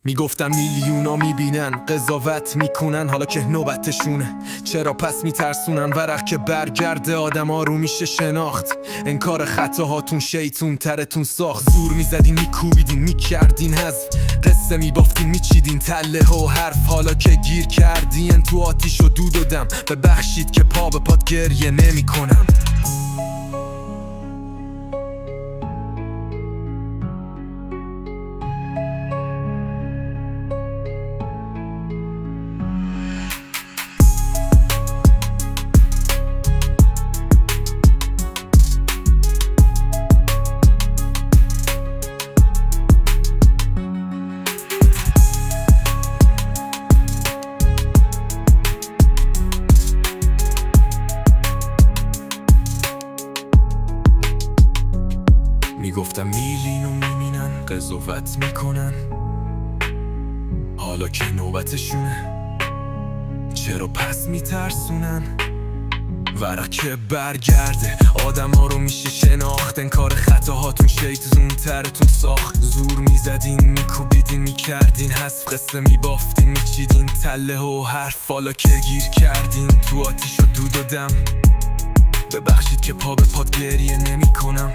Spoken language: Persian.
میگفتم میلیونا میبینن قضاوت میکنن، حالا که نوبتشونه چرا پس میترسونن؟ ورق که برگرده آدم ها رو میشه شناخت. انکار خطاهاتون شیطون ترتون ساخت. زور میزدین میکوبیدین میکردین حذف، قصه میبافتین میچیدین تله و حرف. حالا که گیر کردین تو آتیش و دود و دم، ببخشید که پا به پات گریه نمیکنم. میگفتم میلین و میمینن قضاوت میکنن، حالا که نوبتشونه چرا پس میترسونن؟ ورق که برگرده آدم ها رو میشه شناخت. انکار خطاهاتون شیطون ترتون ساخت. زور میزدین میکوبیدین میکردین حذف، قصه میبافتین میچیدین تله و حرف. حالا که گیر کردین تو آتیش و دود و دم، ببخشید که پا به پات گریه نمیکنم.